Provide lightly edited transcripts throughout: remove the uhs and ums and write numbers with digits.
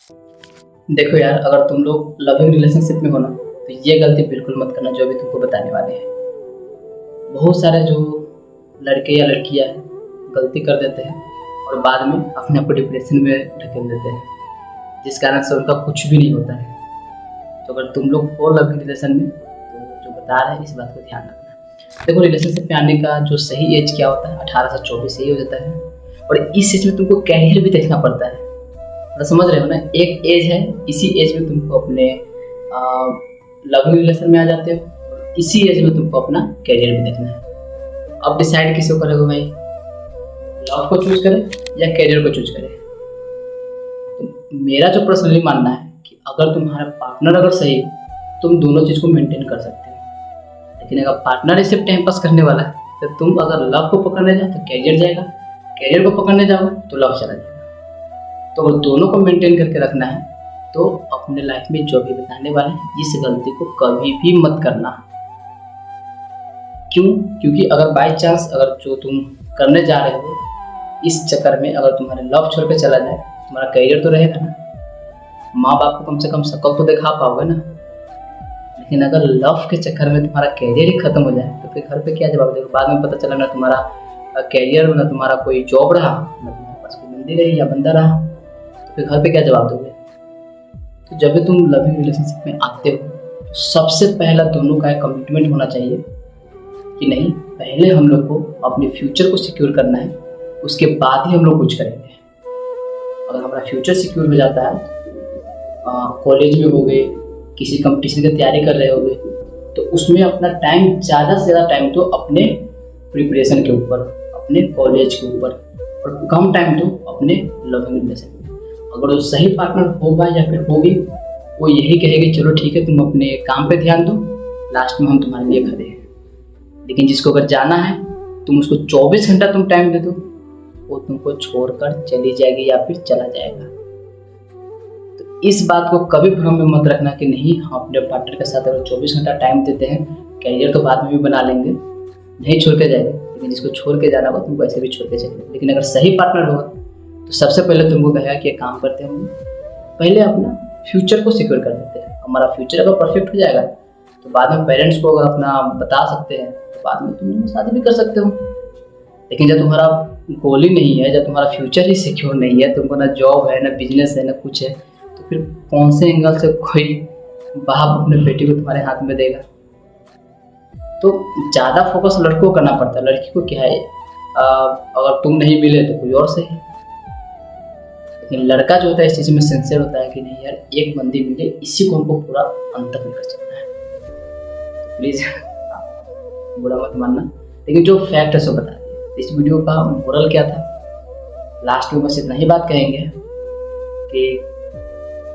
देखो यार, अगर तुम लोग लविंग रिलेशनशिप में हो ना, तो ये गलती बिल्कुल मत करना जो अभी तुमको बताने वाले हैं। बहुत सारे जो लड़के या लड़कियां हैं, गलती कर देते हैं और बाद में अपने आप को डिप्रेशन में ढकेल देते हैं, जिस कारण से उनका कुछ भी नहीं होता है। तो अगर तुम लोग हो लविंग रिलेशन में, तो जो बता रहे हैं इस बात को ध्यान रखना। देखो, रिलेशनशिप में आने का जो सही एज क्या होता है, 18 से 24 यही हो जाता है। और इस एज में तुमको कैरियर भी देखना पड़ता है। मतलब समझ रहे हो ना, एक एज है, इसी एज में तुमको अपने लविंग रिलेशन में आ जाते हो, इसी एज में तुमको अपना कैरियर भी देखना है। अब डिसाइड किसको करोगे भाई, लव को चूज करें या कैरियर को चूज करें? तो मेरा जो पर्सनली मानना है कि अगर तुम्हारा पार्टनर अगर सही है, तुम दोनों चीज़ को मेंटेन कर सकते हो। लेकिन अगर पार्टनर ही सिर्फ टाइम पास करने वाला है, तो तुम अगर लव को पकड़ने जाओ तो कैरियर जाएगा, कैरियर को पकड़ने जाओ तो लव चला जाएगा। तो अगर दोनों को मेंटेन करके रखना है, तो अपने लाइफ में जो भी बताने वाले हैं, इस गलती को कभी भी मत करना। क्यों? क्योंकि अगर बाई चांस अगर जो तुम करने जा रहे हो, इस चक्कर में अगर तुम्हारे लव छोड़ के चला जाए, तुम्हारा करियर तो रहेगा ना, माँ बाप को कम से कम शक्ल तो दिखा पाओगे ना। लेकिन अगर लव के चक्कर में तुम्हारा करियर ही खत्म हो जाए, तो फिर घर पे क्या जवाब दोगे? बाद में पता चला ना तुम्हारा करियर, ना तुम्हारा कोई जॉब रहा, ना तुम्हारे पास कोई बंदी रही या बंदा रहा, तो फिर घर पे क्या जवाब दोगे? तो जब भी तुम लविंग रिलेशनशिप में आते हो, तो सबसे पहला दोनों का एक कमिटमेंट होना चाहिए कि नहीं, पहले हम लोग को अपने फ्यूचर को सिक्योर करना है, उसके बाद ही हम लोग कुछ करेंगे। अगर हमारा फ्यूचर सिक्योर हो जाता है, कॉलेज में हो गए, किसी कंपटीशन की तैयारी कर रहे होगे, तो उसमें अपना टाइम, ज़्यादा से ज़्यादा टाइम तो अपने प्रिपरेशन के ऊपर, अपने कॉलेज के ऊपर, और कम टाइम तो अपने लविंग रिलेशन में। अगर वो सही पार्टनर होगा या फिर होगी, वो यही कहेगी चलो ठीक है, तुम अपने काम पे ध्यान दो, लास्ट में हम तुम्हारे लिए खड़े हैं। लेकिन जिसको अगर जाना है, तुम उसको 24 घंटा तुम टाइम दे दो, वो तुमको छोड़कर चली जाएगी या फिर चला जाएगा। तो इस बात को कभी भ्रम में मत रखना कि नहीं, हम अपने पार्टनर के साथ अगर 24 घंटा टाइम देते हैं, कैरियर तो बाद में भी बना लेंगे, नहीं छोड़ के जाएंगे। लेकिन जिसको छोड़ के जाना होगा, तुमको ऐसे भी छोड़ के चलेंगे। लेकिन अगर सही पार्टनर होगा, तो सबसे पहले तुमको कहेगा कि एक काम करते हैं, पहले अपना फ्यूचर को सिक्योर कर देते हैं। हमारा फ्यूचर अगर परफेक्ट हो जाएगा, तो बाद में पेरेंट्स को अगर अपना बता सकते हैं, तो बाद में तुम शादी भी कर सकते हो। लेकिन जब तुम्हारा गोल ही नहीं है, जब तुम्हारा फ्यूचर ही सिक्योर नहीं है, तुमको ना जॉब है, ना बिजनेस है, ना कुछ है, तो फिर कौन से एंगल से कोई बाप अपने बेटी को तुम्हारे हाथ में देगा? तो ज़्यादा फोकस लड़कों को करना पड़ता है, लड़की को क्या है, अगर तुम नहीं मिले तो कोई और सही। लेकिन लड़का जो होता है इस चीज़ में सिंसियर होता है कि नहीं यार, एक बंदी मिले, इसी को हमको पूरा अंत तक लेकर चलना है। तो प्लीज़ बुरा मत मानना, लेकिन जो फैक्ट है सो बता दिए। इस वीडियो का मोरल क्या था, लास्ट में बस इतना ही बात कहेंगे कि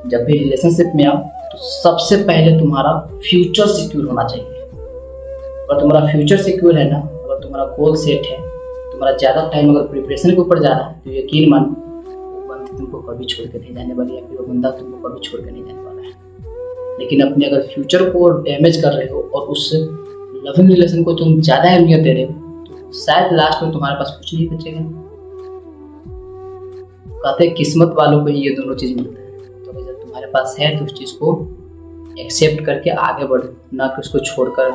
जब भी रिलेशनशिप में आओ, तो सबसे पहले तुम्हारा फ्यूचर सिक्योर होना चाहिए। अगर तुम्हारा फ्यूचर सिक्योर है ना, अगर तुम्हारा गोल सेट है, तुम्हारा ज़्यादा टाइम अगर प्रिपरेशन के ऊपर जा रहा है, तो यकीन मानो वो बंदी तुमको कभी छोड़ के नहीं जाने वाली, या फिर वो बंदा तुमको कभी छोड़ के नहीं जाने वाला है। लेकिन अपने अगर फ्यूचर को डैमेज कर रहे हो और उस लविंग रिलेशन को तुम ज़्यादा अहमियत दे रहे हो, तो शायद लास्ट में तुम्हारे पास कुछ नहीं बचेगा। कहते हैं किस्मत वालों को ही ये दोनों चीज़ मिलता है। तो अगर तुम्हारे पास है, तो उस चीज़ को एक्सेप्ट करके आगे बढ़ो, ना कि उसको छोड़कर।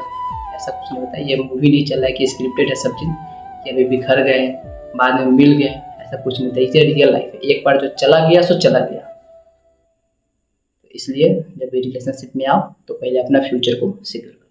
ऐसा कुछ नहीं होता है, ये मूवी नहीं चल रहा है कि स्क्रिप्टेड है सब चीज़, कि अभी बिखर गए बाद में मिल गए, ऐसा कुछ नहीं होता। ये रियल लाइफ है, एक बार जो चला गया सो चला गया। तो इसलिए जब भी रिलेशनशिप में आओ, तो पहले अपना फ्यूचर को सिक्योर करो।